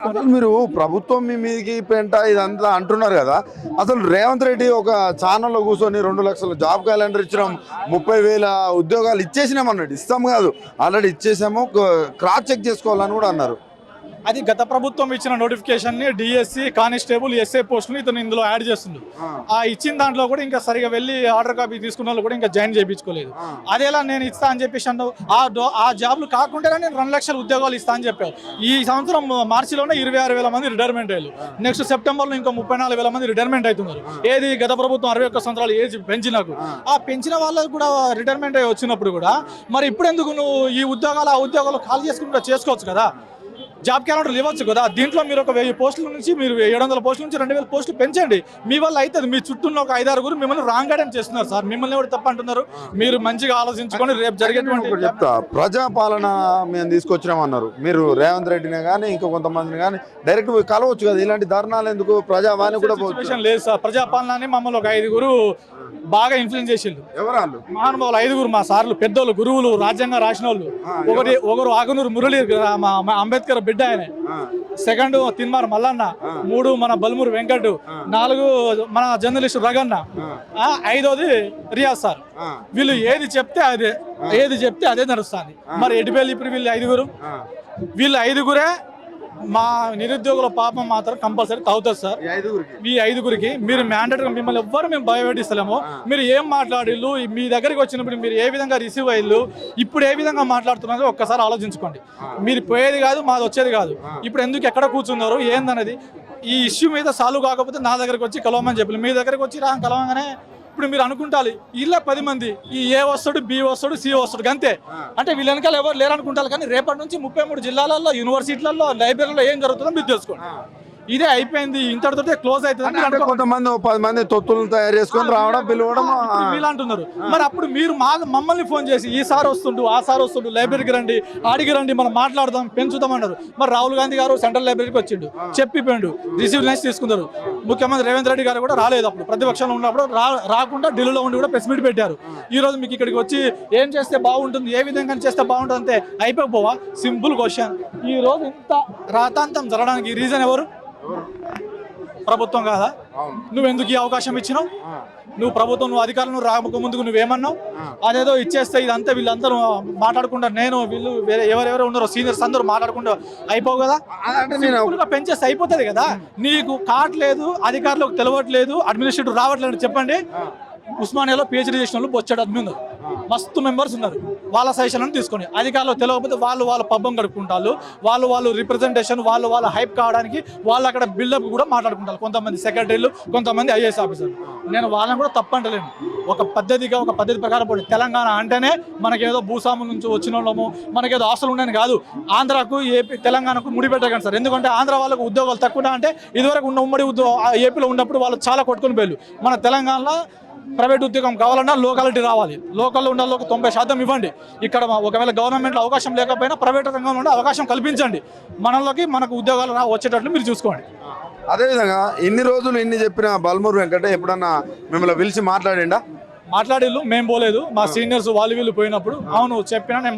అసలు మీరు ప్రభుత్వం మీ మీదకి పెంట ఇదంతా అంటున్నారు కదా, అసలు రేవంత్ రెడ్డి ఒక ఛానల్లో కూర్చొని 2 లక్షల జాబ్ క్యాలెండర్ ఇచ్చినాం, 30,000 ఉద్యోగాలు ఇచ్చేసినాం అన్నాడు. ఇస్తాం కాదు, ఆల్రెడీ ఇచ్చేసాము, క్రాస్ చెక్ చేసుకోవాలని కూడా అన్నారు. అది గత ప్రభుత్వం ఇచ్చిన నోటిఫికేషన్ ని డిఎస్సి కానిస్టేబుల్ ఎస్ఐ పోస్టులు ఇతను ఇందులో యాడ్ చేస్తుండు. ఆ ఇచ్చిన దాంట్లో కూడా ఇంకా సరిగా వెళ్ళి ఆర్డర్ కాపీ తీసుకున్న వాళ్ళు కూడా ఇంకా జాయిన్ చేయించుకోలేదు. అదేలా నేను ఇస్తా అని చెప్పేసి ఆ జాబ్లు కాకుండా నేను 2 లక్షల ఉద్యోగాలు ఇస్తా అని చెప్పాను. ఈ సంవత్సరం మార్చిలోనే 26,000 మంది రిటైర్మెంట్ అయ్యారు. నెక్స్ట్ సెప్టెంబర్లో ఇంకా 34,000 మంది రిటైర్మెంట్ అవుతున్నారు. ఏది గత ప్రభుత్వం 61 సంవత్సరాలు ఏజ్ పెంచినాకు ఆ పెంచిన వాళ్ళకు కూడా రిటైర్మెంట్ అయ్యి వచ్చినప్పుడు కూడా మరి ఇప్పుడు ఎందుకు నువ్వు ఈ ఉద్యోగాలు ఆ ఉద్యోగాలు ఖాళీ చేసుకుంటూ చేసుకోవచ్చు కదా, జాబ్ క్యాలెండర్ ఇవ్వచ్చు కదా. దీంట్లో మీరు ఒక 1000 పోస్టుల నుంచి మీరు 700 పోస్టుల నుంచి 2000 పోస్టులు పెంచండి. మీ వల్ల అవుతుంది. మీ చుట్టూ ఒక 5-6 మిమ్మల్ని రాంగ్ గైడెన్స్ చేస్తున్నారు సార్. మిమ్మల్ని ఎవరు తప్ప అంటున్నారు? మీరు మంచిగా ఆలోచించుకొని రేపు జరిగేటువంటి చెప్తా, ప్రజాపాలన మేము తీసుకొచ్చినామన్నారు. మీరు రేవంత్ రెడ్డిని కానీ ఇంకా కొంతమందిని కానీ డైరెక్ట్ కలవచ్చు కదా, ఇలాంటి ధర్నాలు ఎందుకు? ప్రజావాణి కూడా లేదు సార్. ప్రజాపాలన అని మమ్మల్ని ఒక 5 బాగా ఇన్ఫ్లుయెన్స్ చేసిండు. ఎవరాళ్ళు? మహానుభావులు 5 మా సార్లు, పెద్దోళ్ళు, గురువులు, రాజ్యాంగం రాసిన వాళ్ళు. ఒకరు ఆగనూరు మురళి అంబేద్కర్ బిడ్డ ఆయన, 2 తిన్మార్ మల్లన్న, 3 మన బల్మూరు వెంకట్, 4 మన జర్నలిస్ట్ రగన్న, 5వది రియాజ్ సార్. వీళ్ళు ఏది చెప్తే అదే నడుస్తుంది. మరి ఎటుపల్లి ఇప్పుడు వీళ్ళు 5 మా నిరుద్యోగుల పాపం మాత్రం కంపల్సరీ తాగుతుంది సార్. ఈ 5 మీరు మ్యాండేటరీ మిమ్మల్ని ఎవ్వరు మేము భయపెట్టిస్తలేము. మీరు ఏం మాట్లాడిల్లు, మీ దగ్గరికి వచ్చినప్పుడు మీరు ఏ విధంగా రిసీవ్ అయ్యిల్లు, ఇప్పుడు ఏ విధంగా మాట్లాడుతున్నారో ఒక్కసారి ఆలోచించుకోండి. మీరు పోయేది కాదు, మాది వచ్చేది కాదు. ఇప్పుడు ఎందుకు ఎక్కడ కూర్చున్నారు ఏందనేది ఈ ఇష్యూ మీద సాల్వ్ కాకపోతే నా దగ్గరకు వచ్చి కలవమని చెప్పి, మీ దగ్గరకు వచ్చి కలవగానే ఇప్పుడు మీరు అనుకుంటారు ఇలా 10 మంది ఈ ఏ వస్తాడు, బి వస్తాడు, సి వస్తాడు అంతే. అంటే వీళ్ళ వెనకాల ఎవరు లేరు అనుకుంటారు. కానీ రేపటి నుంచి 33 జిల్లాలలో, యూనివర్సిటీలలో, లైబ్రరీలో ఏం జరుగుతుందో మీరు తెలుసుకోండి. ఇదే అయిపోయింది, ఇంతటితో క్లోజ్ అవుతుంది. కొంతమంది 10 మంది తొత్తులు తయారు చేసుకొని రావడం, పిలవడం వీళ్ళు అంటున్నారు. మరి అప్పుడు మీరు మమ్మల్ని ఫోన్ చేసి ఈ సార్ వస్తుండు, ఆ సార్ వస్తుండు, లైబ్రరీకి రండి, ఆడికి రండి, మనం మాట్లాడదాం, పెంచుదాం అన్నారు. మరి రాహుల్ గాంధీ గారు సెంట్రల్ లైబ్రరీకి వచ్చిండు, చెప్పిపోయిండు, రిసీవ్ లైన్స్ తీసుకున్నారు. ముఖ్యమంత్రి రేవంత్ రెడ్డి గారు కూడా రాలేదు. అప్పుడు ప్రతిపక్షంలో ఉన్నప్పుడు రాకుండా ఢిల్లీలో ఉండి కూడా ప్రెస్ మీట్ పెట్టారు. ఈ రోజు మీకు ఇక్కడికి వచ్చి ఏం చేస్తే బాగుంటుంది, ఏ విధంగా చేస్తే బాగుంటుంది అంతే అయిపోవా? Simple question. ఈ రోజు ఇంత రాతాంతం జరగడానికి రీజన్ ఎవరు? ప్రభుత్వం కాదా? నువ్వెందుకు ఈ అవకాశం ఇచ్చినావు? నువ్వు ప్రభుత్వం, నువ్వు అధికారులు రాక ముందుకు నువ్వేమన్నావు? అదేదో ఇచ్చేస్తే ఇదంతా వీళ్ళందరూ మాట్లాడుకుంటారు, నేను వీళ్ళు వేరే ఎవరెవరు ఉన్నారో సీనియర్స్ అందరూ మాట్లాడుకుంటూ అయిపోవు కదా. పెంచేస్తే అయిపోతుంది కదా. నీకు కావట్లేదు, అధికారులకు తెలవట్లేదు, అడ్మినిస్ట్రేటివ్ రావట్లేదు చెప్పండి. ఉస్మానియాలో పిహెచ్డీ చేసిన వాళ్ళు బొచ్చాడు అడ్మి ఉన్నారు, మస్తు మెంబర్స్ ఉన్నారు. వాళ్ళ సజెషన్ తీసుకొని అధికారులు తెలియకపోతే వాళ్ళ పబ్బం గడుపుకుంటారు. వాళ్ళు రిప్రజెంటేషన్, వాళ్ళ హైప్ కావడానికి వాళ్ళు అక్కడ బిల్డప్ కూడా మాట్లాడుకుంటారు. కొంతమంది సెక్రటరీలు, కొంతమంది ఐఏఎస్ ఆఫీసర్లు. నేను వాళ్ళని కూడా తప్పంటలేను. ఒక పద్ధతి ప్రకారం పోటీ. తెలంగాణ అంటేనే మనకేదో భూస్వాముల నుంచి వచ్చిన వాళ్ళము, మనకేదో ఆస్తులు ఉండని కాదు. ఆంధ్రాకు తెలంగాణకు ముడిపెట్టకండి సార్. ఎందుకంటే ఆంధ్ర వాళ్ళకు ఉద్యోగాలు తక్కువ అంటే ఇదివరకు ఉన్న ఉమ్మడి ఏపీలో ఉన్నప్పుడు వాళ్ళు చాలా కొట్టుకుని పోయారు. మన తెలంగాణలో ప్రైవేట్ ఉద్యోగం కావాలన్నా లోకాలిటీ రావాలి. లోకల్లో ఉన్న 90% ఇవ్వండి. ఇక్కడ ఒకవేళ గవర్నమెంట్లో అవకాశం లేకపోయినా ప్రైవేట్ రంగంలో ఉండే అవకాశం కల్పించండి. మనకు ఉద్యోగాలు వచ్చేటట్లు మీరు చూసుకోండి. అదేవిధంగా ఇన్ని రోజులు ఇన్ని చెప్పిన బల్మూరు వెంకట ఎప్పుడన్నా మిమ్మల్ని పిలిచి మాట్లాడిండా? మాట్లాడిల్లు, మేము పోలేదు. మా సీనియర్స్ వీళ్ళు పోయినప్పుడు అవును చెప్పినా నేను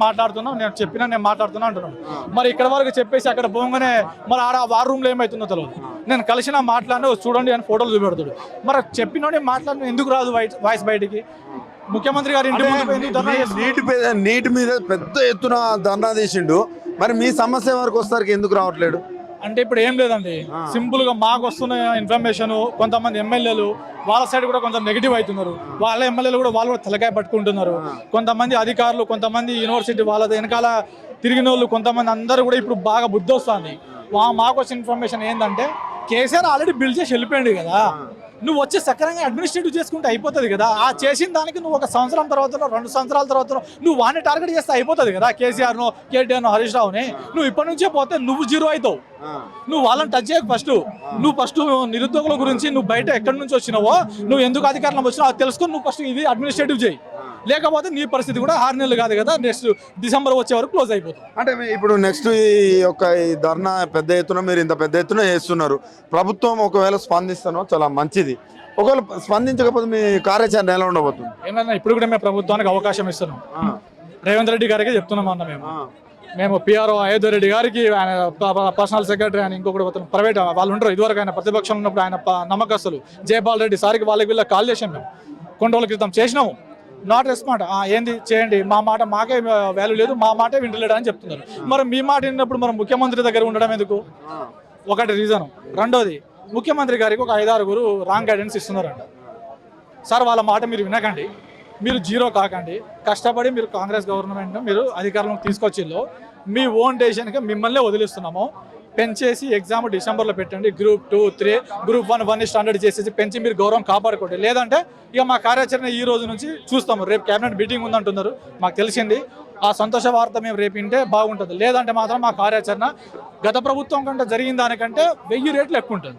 మాట్లాడుతున్నా అంటున్నాను. మరి ఇక్కడ వరకు చెప్పేసి అక్కడ పోగానే మరి ఆడ వార్ రూమ్లో ఏమవుతుందో తెలియదు. నేను కలిసినా మాట్లాడినా చూడండి అని ఫోటోలు చూపెడతాడు. మరి చెప్పినోడే మాట్లాడిన ఎందుకు రాదు వాయిస్ బయటికి? ముఖ్యమంత్రి గారు నీటి మీద పెద్ద ఎత్తున ధర్నా తీసిండు. మరి మీ సమస్య వరకు వస్తారు ఎందుకు రావట్లేడు? అంటే ఇప్పుడు ఏం లేదండి, సింపుల్ గా మాకు వస్తున్న ఇన్ఫర్మేషన్ కొంతమంది ఎమ్మెల్యేలు వాళ్ళ సైడ్ కూడా కొంచెం నెగిటివ్ అవుతున్నారు. వాళ్ళ ఎమ్మెల్యేలు కూడా వాళ్ళు కూడా తలకాయ పట్టుకుంటున్నారు. కొంతమంది అధికారులు, కొంతమంది యూనివర్సిటీ వాళ్ళ వెనకాల తిరిగిన వాళ్ళు, కొంతమంది అందరూ కూడా ఇప్పుడు బాగా బుద్ధి వస్తుంది. మాకు వచ్చిన ఇన్ఫర్మేషన్ ఏంటంటే కేసీఆర్ ఆల్రెడీ బిల్ చేసి వెళ్ళిపోయాడు కదా, నువ్వు వచ్చి సక్రంగా అడ్మినిస్ట్రేటివ్ చేసుకుంటే అయిపోతుంది కదా. ఆ చేసిన దానికి నువ్వు 1 సంవత్సరం తర్వాత 2 సంవత్సరాల తర్వాత నువ్వు వాడిని టార్గెట్ చేస్తే అయిపోతుంది కదా. కేసీఆర్ను, కేటీఆర్ను, హరీష్ రావుని నువ్వు ఇప్పటి నుంచే పోతే నువ్వు జీరో అవుతావు. నువ్వు వాళ్ళని టచ్ చేయకు. నువ్వు ఫస్ట్ నిరుద్యోగుల గురించి, నువ్వు బయట ఎక్కడి నుంచి వచ్చినావో, నువ్వు ఎందుకు అధికారంలో వచ్చినావు అది తెలుసుకొని నువ్వు ఫస్ట్ ఇది అడ్మినిస్ట్రేటివ్ చేయి. లేకపోతే నీ పరిస్థితి కూడా 6 నెలలు కాదు కదా, నెక్స్ట్ డిసెంబర్ వచ్చే వరకు క్లోజ్ అయిపోతుంది. అంటే ఇప్పుడు నెక్స్ట్ ఈ ధర్నా పెద్ద ఎత్తున మీరు ఇంత పెద్ద ఎత్తున చేస్తున్నారు. ప్రభుత్వం ఒకవేళ స్పందిస్తానో చాలా మంచిది. ఒకవేళ స్పందించకపోతే మీ కార్యాచరణ ఎలా ఉండబోతుంది? ఏమన్నా ఇప్పుడు కూడా మేము ప్రభుత్వానికి అవకాశం ఇస్తున్నాం. రేవంత్ రెడ్డి గారికి చెప్తున్నాం అన్న మేము మేము పిఆర్ఓ అయోధ్యరెడ్డి గారికి ఆయన పర్సనల్ సెక్రటరీ అని ఇంకొకటి అతను ప్రైవేట్ వాళ్ళు ఉంటారు. ఇదివరకు ఆయన ప్రతిపక్షంలో ఉన్నప్పుడు ఆయన నమ్మకస్తులు జయపాల్ రెడ్డి సార్కి వాళ్ళకి వీళ్ళకి కాల్ చేసాం మేము కొన్ని రోజుల క్రితం చేసినాము. Not respond. ఏంది చేయండి, మా మాట మాకే వాల్యూ లేదు, మా మాటే వింటలేడు అని చెప్తున్నారు. మరి మీ మాట విన్నప్పుడు మనం ముఖ్యమంత్రి దగ్గర ఉండడం ఎందుకు? ఒకటి రీజన్. రెండోది, ముఖ్యమంత్రి గారికి ఒక 5-6 రాంగ్ గైడెన్స్ ఇస్తున్నారంట. సార్ వాళ్ళ మాట మీరు వినకండి, మీరు జీరో కాకండి, కష్టపడి మీరు కాంగ్రెస్ గవర్నమెంట్ మీరు అధికారంలోకి తీసుకొచ్చిల్లో మీ ఓన్ డెసిషన్కి మిమ్మల్ని వదిలిస్తున్నాము. పెంచేసి ఎగ్జామ్ డిసెంబర్లో పెట్టండి. గ్రూప్ 2, 3, గ్రూప్ 1 స్టాండర్డ్ చేసేసి పెంచి మీరు గౌరవం కాపాడుకోండి. లేదంటే ఇక మా కార్యాచరణ ఈ రోజు నుంచి చూస్తాము. రేపు క్యాబినెట్ మీటింగ్ ఉందంటున్నారు, మాకు తెలిసింది. ఆ సంతోష వార్త మేము రేపు వింటే బాగుంటుంది. లేదంటే మాత్రం మా కార్యాచరణ గత ప్రభుత్వం కంటే జరిగిన దానికంటే 1000 రెట్లు ఎక్కువ ఉంటుంది.